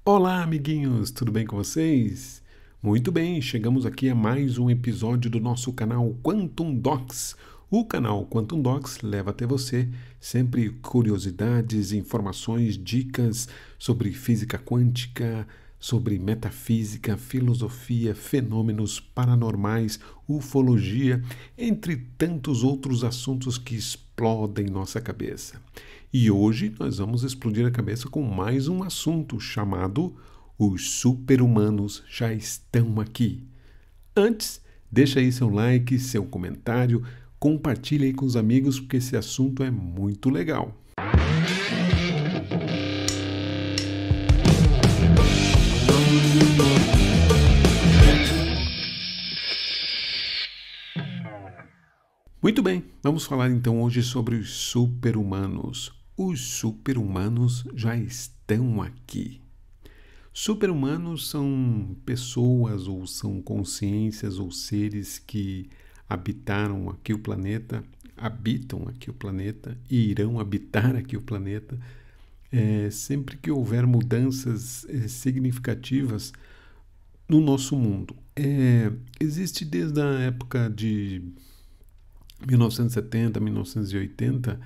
Olá, amiguinhos, tudo bem com vocês? Muito bem, chegamos aqui a mais um episódio do nosso canal Quantum Docs. O canal Quantum Docs leva até você sempre curiosidades, informações, dicas sobre física quântica, sobre metafísica, filosofia, fenômenos paranormais, ufologia, entre tantos outros assuntos que explodem nossa cabeça. E hoje nós vamos explodir a cabeça com mais um assunto chamado Os Super-Humanos Já Estão Aqui. Antes, deixa aí seu like, seu comentário, compartilha aí com os amigos porque esse assunto é muito legal. Muito bem, vamos falar então hoje sobre os super-humanos. Os super-humanos já estão aqui. Super-humanos são pessoas ou são consciências ou seres que habitaram aqui o planeta, habitam aqui o planeta e irão habitar aqui o planeta sempre que houver mudanças significativas no nosso mundo. Existe desde a época de 1970, 1980,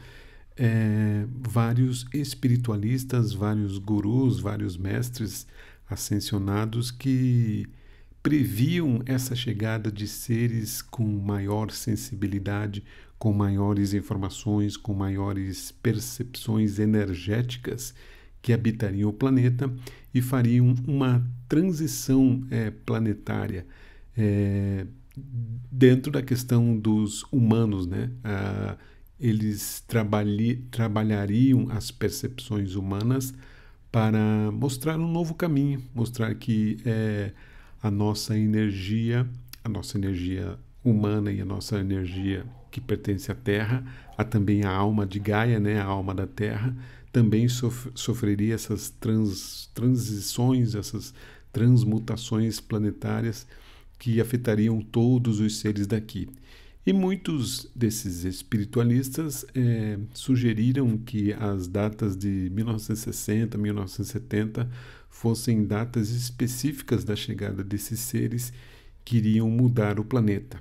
vários espiritualistas, vários gurus, vários mestres ascensionados que previam essa chegada de seres com maior sensibilidade, com maiores informações, com maiores percepções energéticas que habitariam o planeta e fariam uma transição planetária dentro da questão dos humanos, né? Eles trabalhariam as percepções humanas para mostrar um novo caminho, mostrar que a nossa energia humana e a nossa energia que pertence à Terra, há também a alma de Gaia, né, a alma da Terra, também sofreria essas transições, essas transmutações planetárias que afetariam todos os seres daqui. E muitos desses espiritualistas sugeriram que as datas de 1960, 1970 fossem datas específicas da chegada desses seres que iriam mudar o planeta.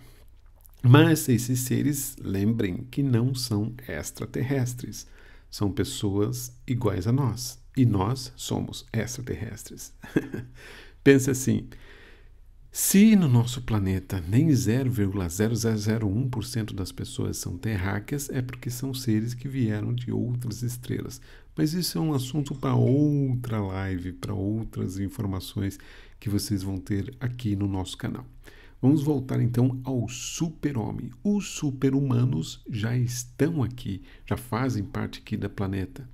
Mas esses seres, lembrem que não são extraterrestres, são pessoas iguais a nós, e nós somos extraterrestres. Pense assim, se no nosso planeta nem 0,0001% das pessoas são terráqueas, é porque são seres que vieram de outras estrelas. Mas isso é um assunto para outra live, para outras informações que vocês vão ter aqui no nosso canal. Vamos voltar então ao super-homem. Os super-humanos já estão aqui, já fazem parte aqui da planeta,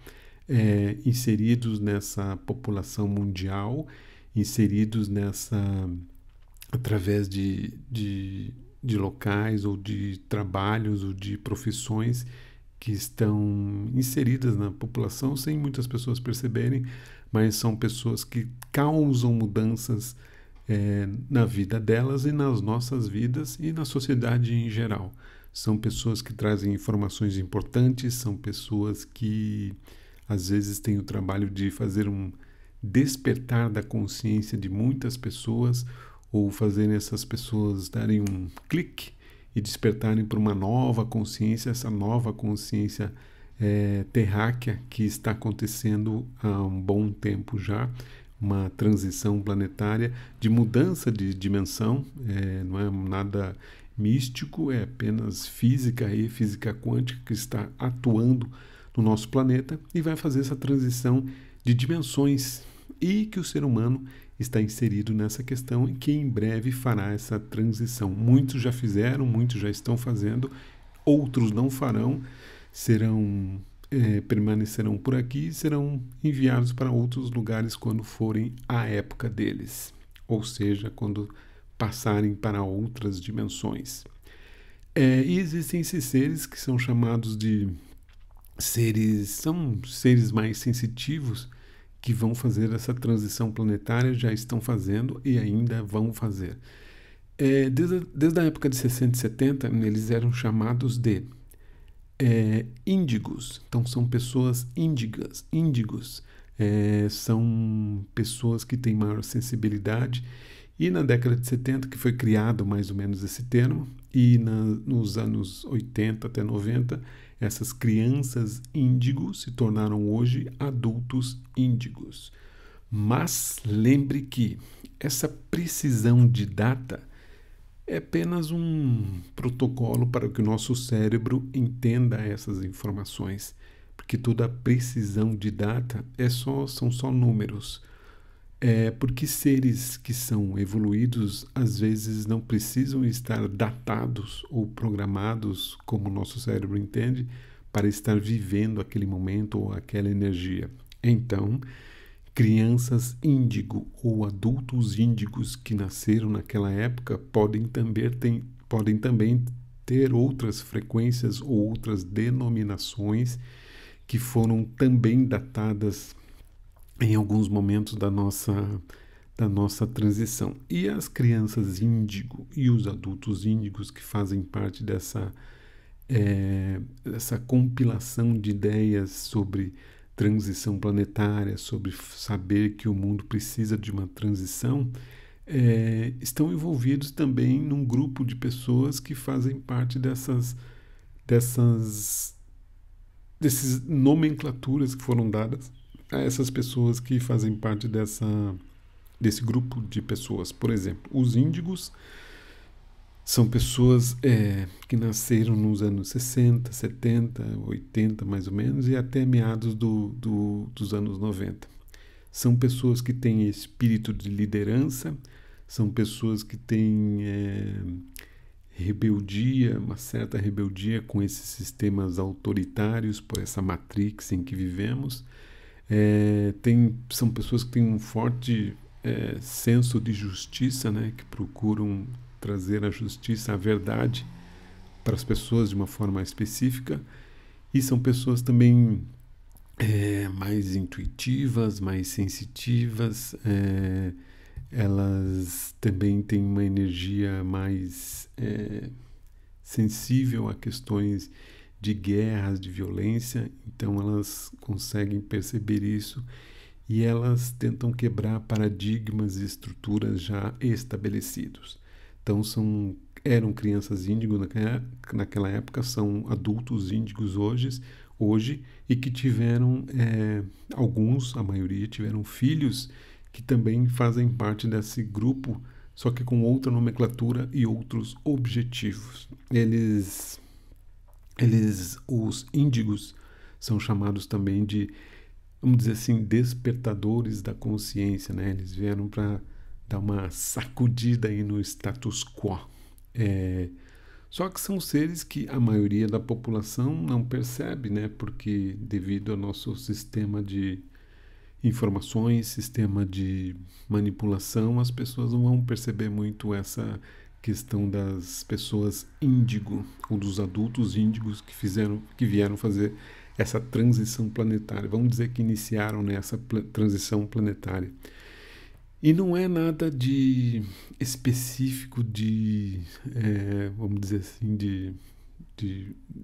inseridos nessa população mundial, inseridos através de locais ou de trabalhos ou de profissões que estão inseridas na população sem muitas pessoas perceberem, mas são pessoas que causam mudanças na vida delas e nas nossas vidas e na sociedade em geral. São pessoas que trazem informações importantes, são pessoas que às vezes têm o trabalho de fazer um despertar da consciência de muitas pessoas ou fazerem essas pessoas darem um clique e despertarem para uma nova consciência, essa nova consciência terráquea que está acontecendo há um bom tempo já, uma transição planetária de mudança de dimensão, não é nada místico, é apenas física e física quântica que está atuando no nosso planeta e vai fazer essa transição de dimensões e que o ser humano está inserido nessa questão e que em breve fará essa transição. Muitos já fizeram, muitos já estão fazendo, outros não farão, permanecerão por aqui e serão enviados para outros lugares quando forem a época deles, ou seja, quando passarem para outras dimensões. E existem esses seres que são chamados de são seres mais sensitivos que vão fazer essa transição planetária, já estão fazendo e ainda vão fazer. Desde a época de 60 e 70, eles eram chamados de índigos. Então, são pessoas índigos. são pessoas que têm maior sensibilidade. E na década de 70 que foi criado mais ou menos esse termo, e nos anos 80 até 90, essas crianças índigos se tornaram hoje adultos índigos. Mas lembre que essa precisão de data é apenas um protocolo para que o nosso cérebro entenda essas informações, porque toda precisão de data são só números. Porque seres que são evoluídos às vezes não precisam estar datados ou programados, como o nosso cérebro entende, para estar vivendo aquele momento ou aquela energia. Então, crianças índigo ou adultos índigos que nasceram naquela época podem também ter outras frequências ou outras denominações que foram também datadas em alguns momentos da nossa transição. E as crianças índigo e os adultos índigos que fazem parte dessa compilação de ideias sobre transição planetária, sobre saber que o mundo precisa de uma transição, estão envolvidos também num grupo de pessoas que fazem parte dessas nomenclaturas que foram dadas a essas pessoas que fazem parte desse grupo de pessoas. Por exemplo, os índigos são pessoas que nasceram nos anos 60, 70, 80 mais ou menos, e até meados dos anos 90. São pessoas que têm espírito de liderança, são pessoas que têm rebeldia, uma certa rebeldia com esses sistemas autoritários, por essa matrix em que vivemos. São pessoas que têm um forte senso de justiça, né, que procuram trazer a justiça, a verdade para as pessoas de uma forma específica, e são pessoas também mais intuitivas, mais sensitivas, elas também têm uma energia mais sensível a questões de guerras, de violência, então elas conseguem perceber isso e elas tentam quebrar paradigmas e estruturas já estabelecidos. Então eram crianças índigo naquela época, são adultos índigos hoje e que tiveram, a maioria tiveram filhos que também fazem parte desse grupo, só que com outra nomenclatura e outros objetivos. Os índigos, são chamados também de, vamos dizer assim, despertadores da consciência, né? Eles vieram para dar uma sacudida aí no status quo. Só que são seres que a maioria da população não percebe, né? Porque devido ao nosso sistema de informações, sistema de manipulação, as pessoas não vão perceber muito essa questão das pessoas índigo ou dos adultos índigos que vieram fazer essa transição planetária. Vamos dizer que iniciaram nessa transição planetária. E não é nada de específico vamos dizer assim, de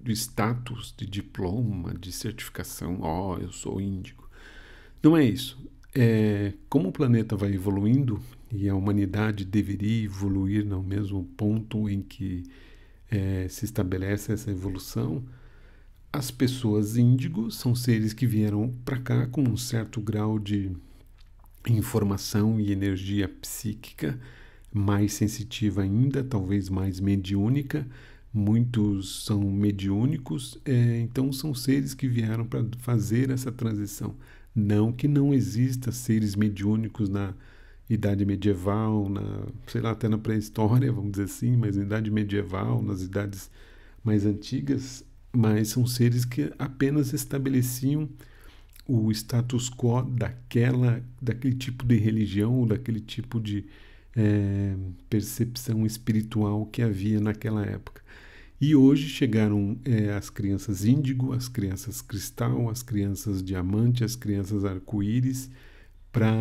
status, de diploma, de certificação. Eu sou índigo. Não é isso. Como o planeta vai evoluindo e a humanidade deveria evoluir no mesmo ponto em que se estabelece essa evolução, as pessoas índigos são seres que vieram para cá com um certo grau de informação e energia psíquica mais sensitiva ainda, talvez mais mediúnica. Muitos são mediúnicos, então são seres que vieram para fazer essa transição. Não que não exista seres mediúnicos na idade medieval, até na pré-história, vamos dizer assim, mas na idade medieval, nas idades mais antigas, mas são seres que apenas estabeleciam o status quo daquele tipo de religião ou daquele tipo de percepção espiritual que havia naquela época. E hoje chegaram as crianças índigo, as crianças cristal, as crianças diamante, as crianças arco-íris, para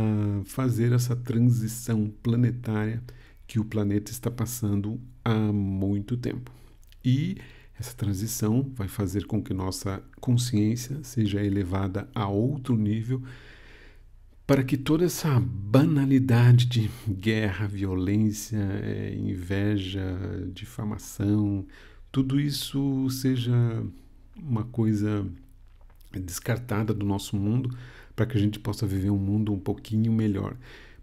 fazer essa transição planetária que o planeta está passando há muito tempo. E essa transição vai fazer com que nossa consciência seja elevada a outro nível, para que toda essa banalidade de guerra, violência, inveja, difamação, tudo isso seja uma coisa descartada do nosso mundo, para que a gente possa viver um mundo um pouquinho melhor.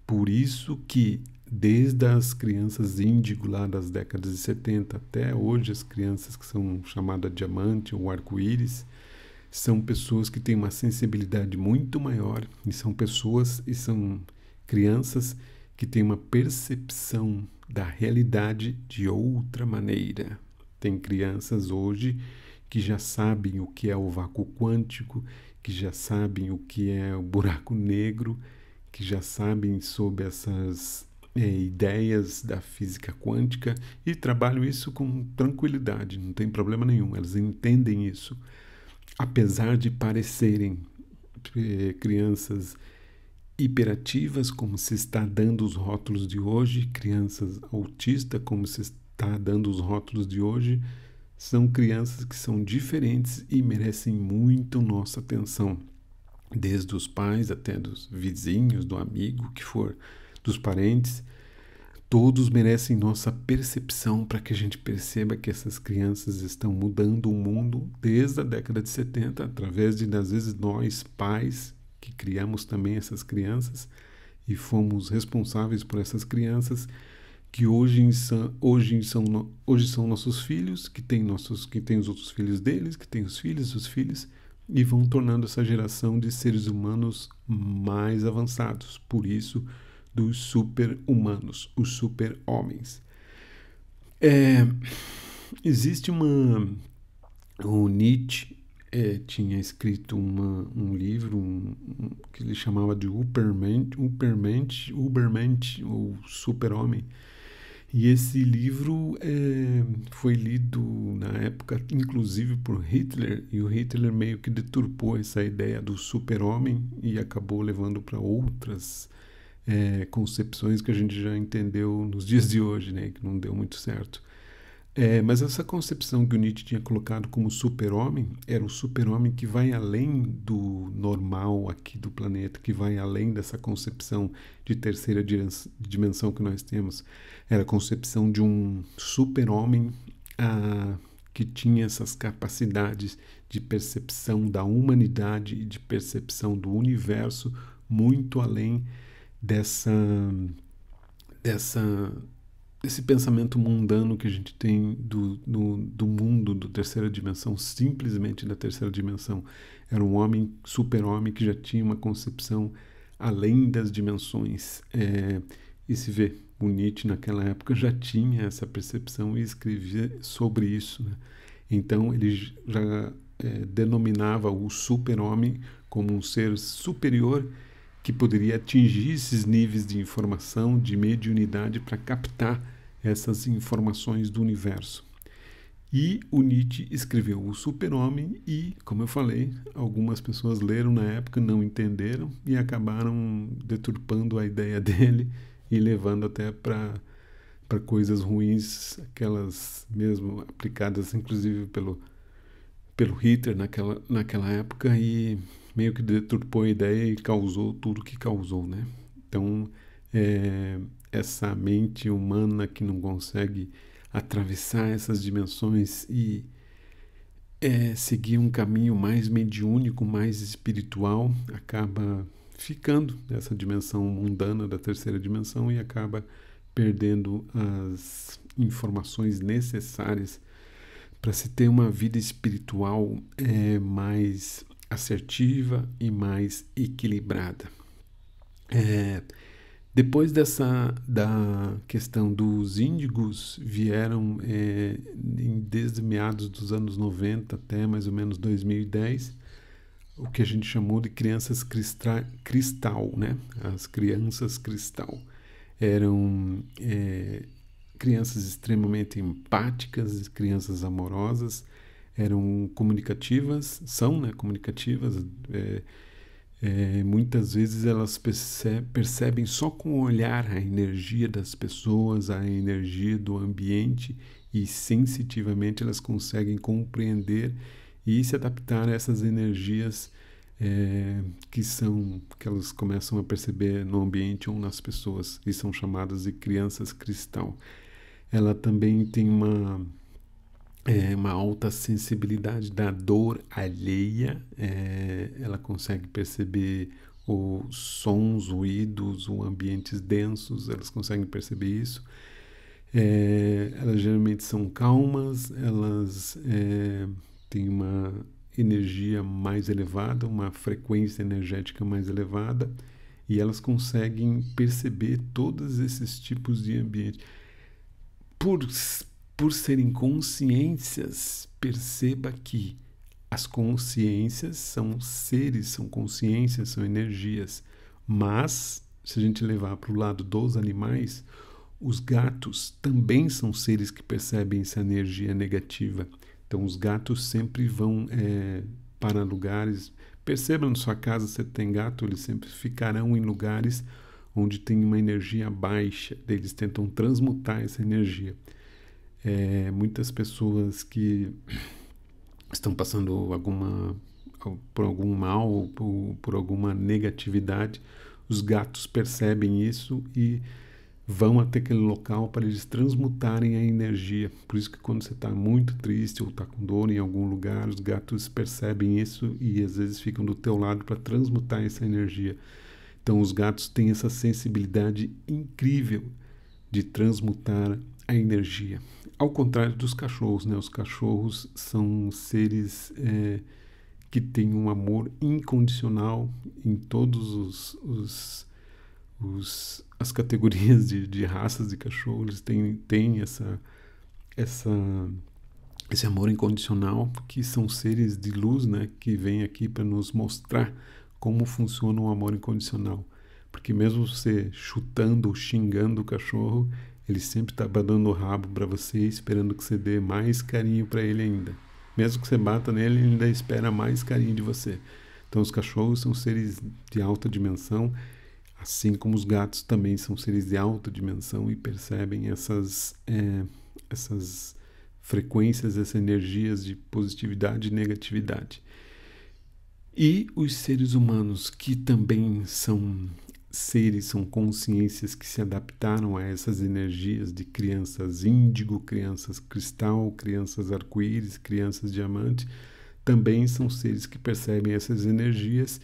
Por isso que desde as crianças índigo lá das décadas de 70 até hoje, as crianças que são chamadas diamante ou arco-íris, são pessoas que têm uma sensibilidade muito maior e são pessoas e são crianças que têm uma percepção da realidade de outra maneira. Tem crianças hoje que já sabem o que é o vácuo quântico, que já sabem o que é o buraco negro, que já sabem sobre essas ideias da física quântica e trabalham isso com tranquilidade, não tem problema nenhum, elas entendem isso. Apesar de parecerem crianças hiperativas, como se está dando os rótulos de hoje, crianças autistas, como se está dando os rótulos de hoje, são crianças que são diferentes e merecem muito nossa atenção, desde os pais até dos vizinhos, do amigo, que for, dos parentes. Todos merecem nossa percepção para que a gente perceba que essas crianças estão mudando o mundo desde a década de 70, através de, às vezes, nós, pais, que criamos também essas crianças e fomos responsáveis por essas crianças, que hoje são nossos filhos, que têm os outros filhos deles, que têm os filhos dos filhos, e vão tornando essa geração de seres humanos mais avançados. Por isso, dos super-humanos, os super-homens. Existe o Nietzsche tinha escrito um livro que ele chamava de Ubermensch, ou Super-Homem. E esse livro foi lido na época, inclusive por Hitler, e o Hitler meio que deturpou essa ideia do super-homem e acabou levando para outras concepções que a gente já entendeu nos dias de hoje, né, que não deu muito certo. Mas essa concepção que o Nietzsche tinha colocado como super-homem era o super-homem que vai além do normal aqui do planeta, que vai além dessa concepção de terceira dimensão que nós temos. Era a concepção de um super-homem que tinha essas capacidades de percepção da humanidade e de percepção do universo muito além desse pensamento mundano que a gente tem do mundo, da terceira dimensão, simplesmente da terceira dimensão. Era um homem, super-homem, que já tinha uma concepção além das dimensões. E se vê, o Nietzsche naquela época já tinha essa percepção e escrevia sobre isso, né? Então ele já denominava o super-homem como um ser superior que poderia atingir esses níveis de informação, de mediunidade, para captar essas informações do universo. E o Nietzsche escreveu o Super-Homem e, como eu falei, algumas pessoas leram na época, não entenderam e acabaram deturpando a ideia dele e levando até para coisas ruins, aquelas mesmo aplicadas inclusive pelo Hitler naquela época, e meio que deturpou a ideia e causou tudo que causou, né? Então, essa mente humana que não consegue atravessar essas dimensões e seguir um caminho mais mediúnico, mais espiritual, acaba ficando nessa dimensão mundana da terceira dimensão e acaba perdendo as informações necessárias para se ter uma vida espiritual mais assertiva e mais equilibrada. Depois da questão dos índigos, vieram desde meados dos anos 90 até mais ou menos 2010, o que a gente chamou de crianças cristal, né? As crianças cristal. Eram crianças extremamente empáticas, crianças amorosas, eram comunicativas, são, né, comunicativas. Muitas vezes elas percebem só com o olhar a energia das pessoas, a energia do ambiente, e sensitivamente elas conseguem compreender e se adaptar a essas energias que elas começam a perceber no ambiente ou nas pessoas, e são chamadas de crianças cristal. Ela também tem uma alta sensibilidade da dor alheia, ela consegue perceber os sons, ruídos, ou ambientes densos, elas conseguem perceber isso. Elas geralmente são calmas, elas têm uma energia mais elevada, uma frequência energética mais elevada, e elas conseguem perceber todos esses tipos de ambiente. Por, por serem consciências, perceba que as consciências são seres, são consciências, são energias. Mas, se a gente levar para o lado dos animais, os gatos também são seres que percebem essa energia negativa. Então, os gatos sempre vão para lugares. Perceba na sua casa, se tem gato, eles sempre ficarão em lugares onde tem uma energia baixa. Eles tentam transmutar essa energia. Muitas pessoas que estão passando por algum mal ou por alguma negatividade, os gatos percebem isso e vão até aquele local para eles transmutarem a energia. Por isso que quando você está muito triste ou está com dor em algum lugar, os gatos percebem isso e às vezes ficam do teu lado para transmutar essa energia. Então os gatos têm essa sensibilidade incrível de transmutar a energia. Ao contrário dos cachorros, né? Os cachorros são seres que têm um amor incondicional em todos as categorias de raças de cachorro. Eles têm esse amor incondicional, que são seres de luz, né? Que vêm aqui para nos mostrar como funciona o amor incondicional. Porque mesmo você chutando ou xingando o cachorro, ele sempre está dando o rabo para você, esperando que você dê mais carinho para ele ainda. Mesmo que você bata nele, ele ainda espera mais carinho de você. Então os cachorros são seres de alta dimensão, assim como os gatos também são seres de alta dimensão e percebem essas frequências, essas energias de positividade e negatividade. E os seres humanos, que também são seres, são consciências que se adaptaram a essas energias de crianças índigo, crianças cristal, crianças arco-íris, crianças diamante, também são seres que percebem essas energias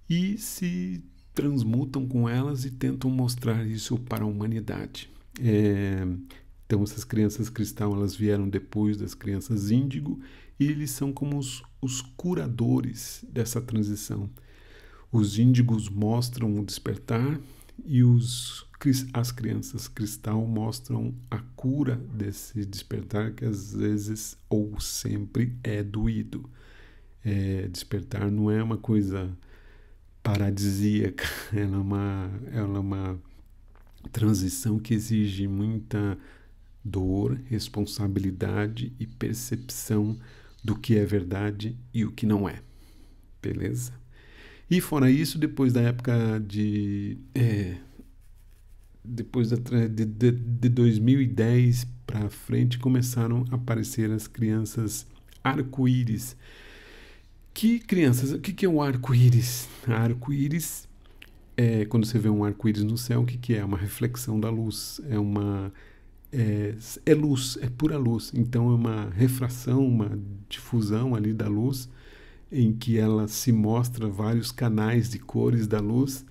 e se transmutam com elas e tentam mostrar isso para a humanidade. Então essas crianças cristal, elas vieram depois das crianças índigo e eles são como os curadores dessa transição. Os índigos mostram o despertar e as crianças cristal mostram a cura desse despertar, que às vezes ou sempre é doído. Despertar não é uma coisa paradisíaca, ela é uma transição que exige muita dor, responsabilidade e percepção do que é verdade e o que não é. Beleza? E fora isso, depois da época depois de 2010 para frente, começaram a aparecer as crianças arco-íris. Que crianças? O que é um arco-íris? Arco-íris quando você vê um arco-íris no céu, o que é? É uma reflexão da luz. É luz, é pura luz. Então é uma refração, uma difusão ali da luz, em que ela se mostra vários canais de cores da luz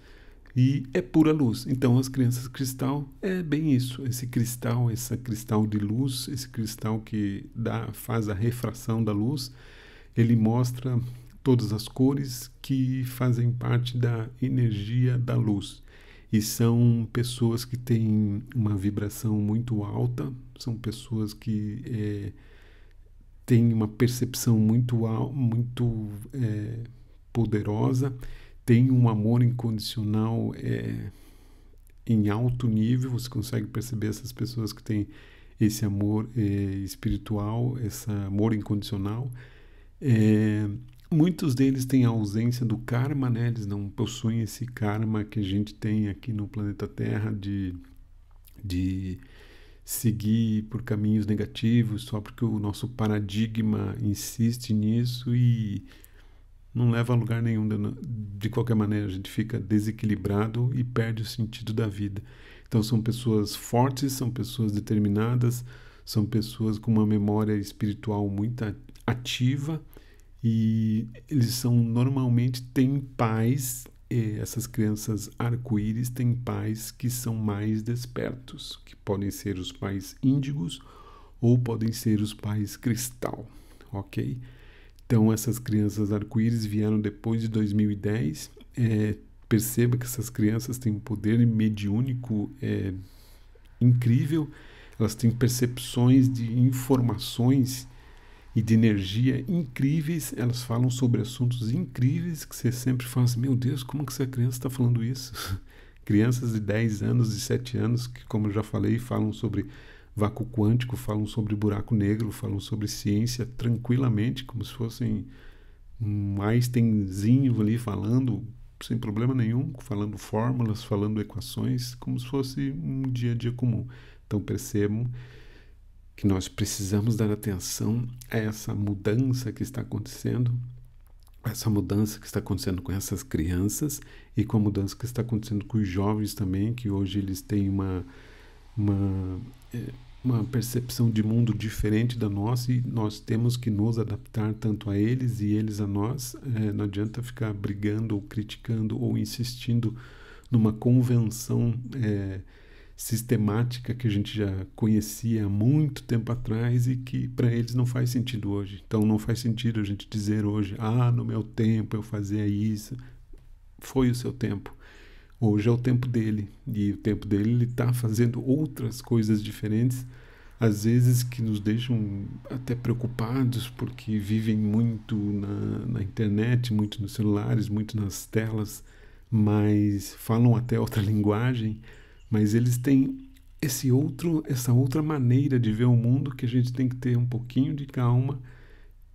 e é pura luz. Então as crianças cristal é bem isso, esse cristal de luz, esse cristal que faz a refração da luz, ele mostra todas as cores que fazem parte da energia da luz. E são pessoas que têm uma vibração muito alta, são pessoas que têm uma percepção muito poderosa, têm um amor incondicional em alto nível. Você consegue perceber essas pessoas que têm esse amor espiritual, esse amor incondicional. Muitos deles têm a ausência do karma, né? Eles não possuem esse karma que a gente tem aqui no planeta Terra de seguir por caminhos negativos só porque o nosso paradigma insiste nisso, e não leva a lugar nenhum. De qualquer maneira, a gente fica desequilibrado e perde o sentido da vida. Então, são pessoas fortes, são pessoas determinadas, são pessoas com uma memória espiritual muito ativa e eles são normalmente têm pais. Essas crianças arco-íris têm pais que são mais despertos, que podem ser os pais índigos ou podem ser os pais cristal, ok? Então, essas crianças arco-íris vieram depois de 2010. Perceba que essas crianças têm um poder mediúnico incrível. Elas têm percepções de informações e de energia incríveis. Elas falam sobre assuntos incríveis que você sempre fala assim, meu Deus, como que essa criança está falando isso? Crianças de 10 anos, de 7 anos, que, como eu já falei, falam sobre vácuo quântico, falam sobre buraco negro, falam sobre ciência tranquilamente, como se fossem um Einsteinzinho ali falando, sem problema nenhum, falando fórmulas, falando equações, como se fosse um dia a dia comum. Então percebam que nós precisamos dar atenção a essa mudança que está acontecendo, essa mudança que está acontecendo com essas crianças e com a mudança que está acontecendo com os jovens também, que hoje eles têm uma percepção de mundo diferente da nossa e nós temos que nos adaptar tanto a eles e eles a nós. Não adianta ficar brigando ou criticando ou insistindo numa convenção sistemática que a gente já conhecia há muito tempo atrás e que para eles não faz sentido hoje. Então não faz sentido a gente dizer hoje, no meu tempo eu fazia isso. Foi o seu tempo. Hoje é o tempo dele, e o tempo dele ele está fazendo outras coisas diferentes, às vezes que nos deixam até preocupados, porque vivem muito na internet, muito nos celulares, muito nas telas, mas falam até outra linguagem, mas eles têm essa outra maneira de ver o mundo que a gente tem que ter um pouquinho de calma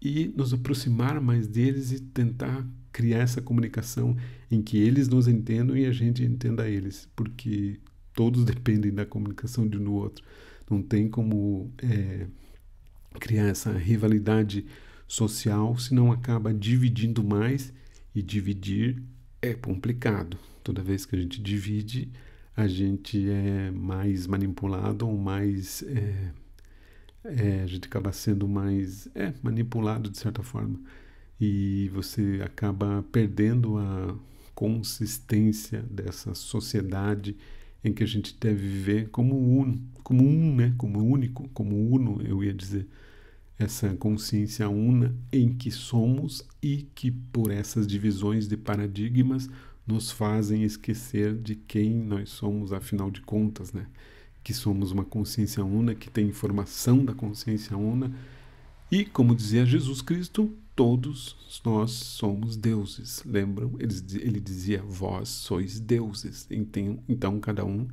e nos aproximar mais deles e tentar criar essa comunicação em que eles nos entendam e a gente entenda eles, porque todos dependem da comunicação de um do outro. Não tem como criar essa rivalidade social, senão acaba dividindo mais, e dividir é complicado. Toda vez que a gente divide, a gente é mais manipulado ou mais... a gente acaba sendo mais manipulado de certa forma e você acaba perdendo a consistência dessa sociedade em que a gente deve viver como único, como uno, eu ia dizer, essa consciência una em que somos e que por essas divisões de paradigmas nos fazem esquecer de quem nós somos, afinal de contas, né? Que somos uma consciência una, que tem informação da consciência una. E, como dizia Jesus Cristo, todos nós somos deuses. Lembram? Ele dizia, vós sois deuses. Então, cada um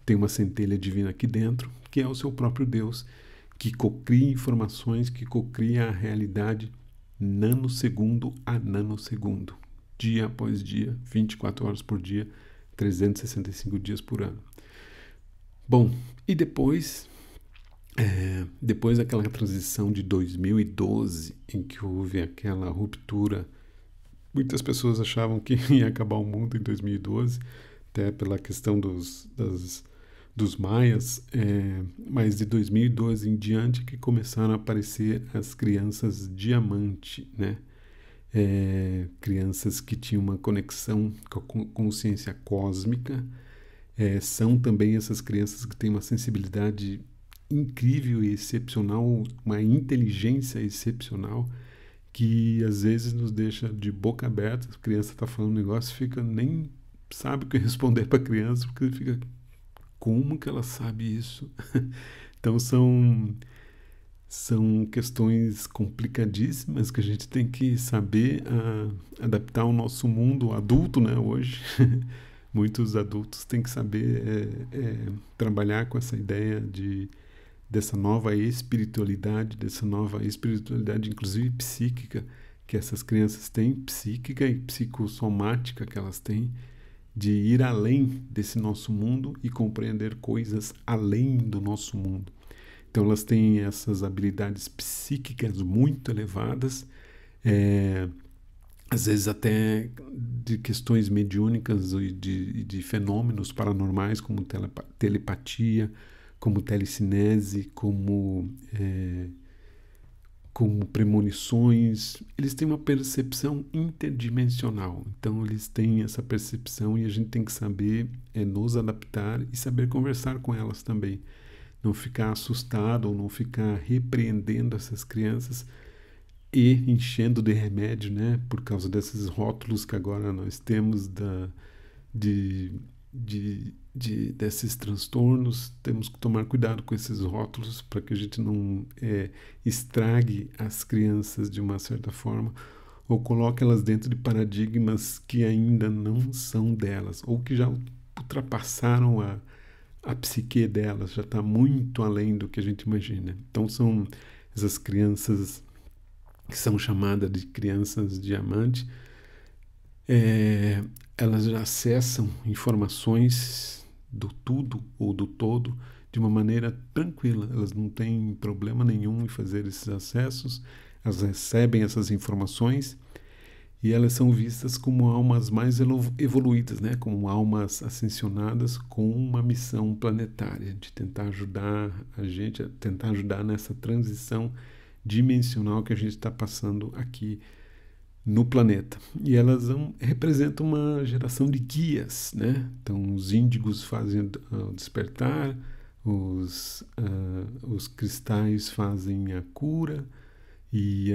tem uma centelha divina aqui dentro, que é o seu próprio Deus, que cocria informações, que cocria a realidade nanosegundo a nanosegundo, dia após dia, 24 horas por dia, 365 dias por ano. Bom, e depois daquela transição de 2012, em que houve aquela ruptura, muitas pessoas achavam que ia acabar o mundo em 2012, até pela questão dos maias, mas de 2012 em diante que começaram a aparecer as crianças diamante, né? Crianças que tinham uma conexão com a consciência cósmica. São também essas crianças que têm uma sensibilidade incrível e excepcional, uma inteligência excepcional, que às vezes nos deixa de boca aberta. A criança está falando um negócio, nem sabe o que responder para a criança, porque fica, como que ela sabe isso? Então são questões complicadíssimas que a gente tem que saber adaptar ao nosso mundo adulto, né, hoje. Muitos adultos têm que saber trabalhar com essa ideia dessa nova espiritualidade, inclusive psíquica, que essas crianças têm, psíquica e psicossomática que elas têm, de ir além desse nosso mundo e compreender coisas além do nosso mundo. Então elas têm essas habilidades psíquicas muito elevadas, às vezes até de questões mediúnicas e de fenômenos paranormais, como telepatia, como telecinese, como premonições. Eles têm uma percepção interdimensional. Então, eles têm essa percepção e a gente tem que saber nos adaptar e saber conversar com elas também. Não ficar assustado ou não ficar repreendendo essas crianças e enchendo de remédio, né? Por causa desses rótulos que agora nós temos de, desses transtornos. Temos que tomar cuidado com esses rótulos para que a gente não estrague as crianças de uma certa forma ou coloque elas dentro de paradigmas que ainda não são delas ou que já ultrapassaram a psique delas, já está muito além do que a gente imagina. Então são essas crianças que são chamadas de crianças diamante, elas já acessam informações do tudo ou do todo de uma maneira tranquila. Elas não têm problema nenhum em fazer esses acessos, elas recebem essas informações e elas são vistas como almas mais evoluídas, né? Como almas ascensionadas com uma missão planetária de tentar ajudar a gente, a tentar ajudar nessa transição dimensional que a gente está passando aqui no planeta. E elas representam uma geração de guias, né? Então, os índigos fazem o despertar, os cristais fazem a cura e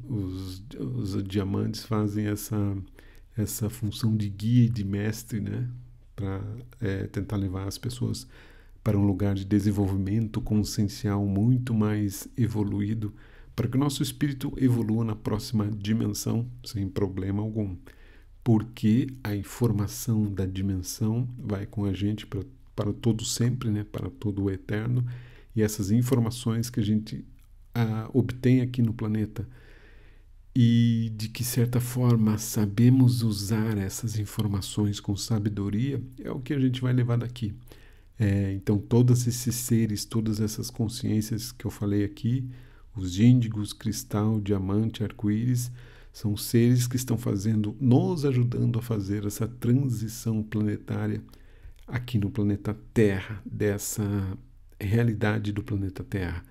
os diamantes fazem essa função de guia e de mestre, né? Para tentar levar as pessoas para um lugar de desenvolvimento consciencial muito mais evoluído, para que o nosso espírito evolua na próxima dimensão sem problema algum. Porque a informação da dimensão vai com a gente para todo sempre, né? Para todo o eterno, e essas informações que a gente obtém aqui no planeta e de que certa forma sabemos usar essas informações com sabedoria é o que a gente vai levar daqui. Então todos esses seres, todas essas consciências que eu falei aqui, os índigos, cristal, diamante, arco-íris, são seres que estão nos ajudando a fazer essa transição planetária aqui no planeta Terra, dessa realidade do planeta Terra,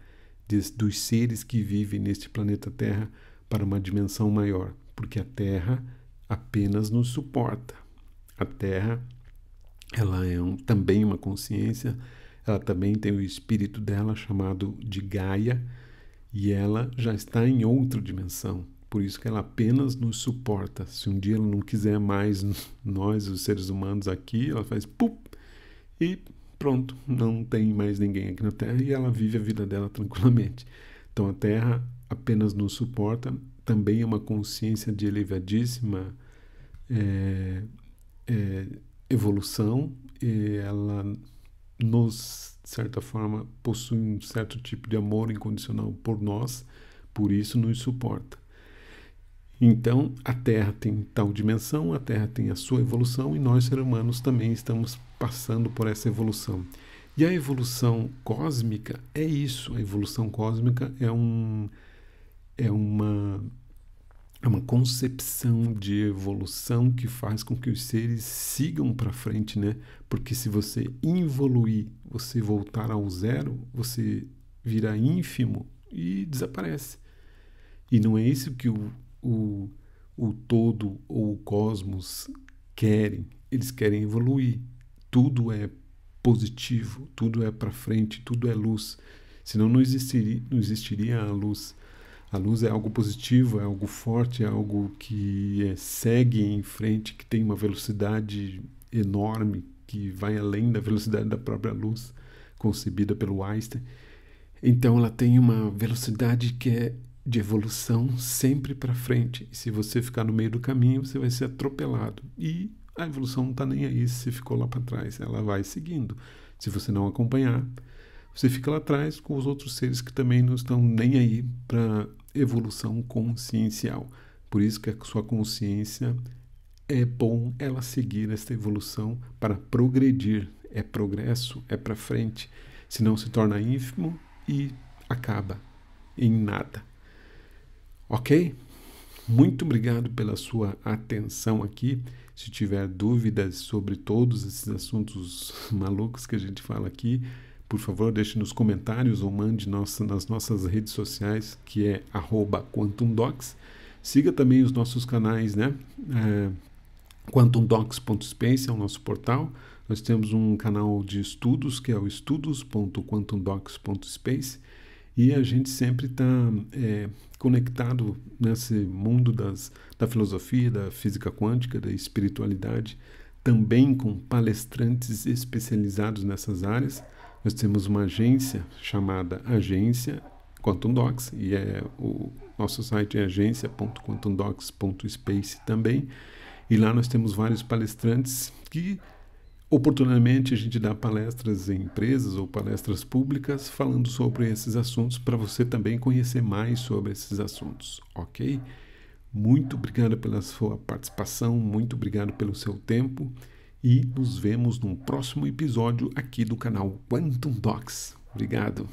dos seres que vivem neste planeta Terra para uma dimensão maior, porque a Terra apenas nos suporta. A Terra, ela é também uma consciência, ela também tem o espírito dela chamado de Gaia, e ela já está em outra dimensão, por isso que ela apenas nos suporta. Se um dia ela não quiser mais nós, os seres humanos aqui, ela faz pup, e pronto, não tem mais ninguém aqui na Terra e ela vive a vida dela tranquilamente. Então a Terra apenas nos suporta, também é uma consciência de elevadíssima evolução, e ela nos, de certa forma, possui um certo tipo de amor incondicional por nós, por isso nos suporta. Então, a Terra tem tal dimensão, a Terra tem a sua evolução e nós, seres humanos, também estamos passando por essa evolução. E a evolução cósmica é isso. A evolução cósmica é uma concepção de evolução que faz com que os seres sigam para frente, né? Porque se você involuir, você voltar ao zero, você vira ínfimo e desaparece. E não é isso que o todo ou o cosmos querem. Eles querem evoluir. Tudo é positivo, tudo é para frente, tudo é luz. Senão não existiria a luz. A luz é algo positivo, é algo forte, é algo que segue em frente, que tem uma velocidade enorme, que vai além da velocidade da própria luz, concebida pelo Einstein. Então ela tem uma velocidade que é de evolução sempre para frente. E se você ficar no meio do caminho, você vai ser atropelado. E a evolução não está nem aí se você ficou lá para trás, ela vai seguindo. Se você não acompanhar, você fica lá atrás com os outros seres que também não estão nem aí para evolução consciencial. Por isso que a sua consciência é bom ela seguir esta evolução para progredir. É progresso, é para frente. Senão se torna ínfimo e acaba em nada. Ok? Muito obrigado pela sua atenção aqui. Se tiver dúvidas sobre todos esses assuntos malucos que a gente fala aqui, por favor, deixe nos comentários ou mande nas nossas redes sociais, que é @quantumdocs. Siga também os nossos canais, né? quantumdocs.space é o nosso portal. Nós temos um canal de estudos, que é o estudos.quantumdocs.space. E a gente sempre está conectado nesse mundo da filosofia, da física quântica, da espiritualidade, também com palestrantes especializados nessas áreas. Nós temos uma agência chamada Agência Quantum Docs, e o nosso site é agência.quantumdocs.space também. E lá nós temos vários palestrantes que oportunamente a gente dá palestras em empresas ou palestras públicas falando sobre esses assuntos para você também conhecer mais sobre esses assuntos, ok? Muito obrigado pela sua participação, muito obrigado pelo seu tempo e nos vemos num próximo episódio aqui do canal Quantum Docs. Obrigado.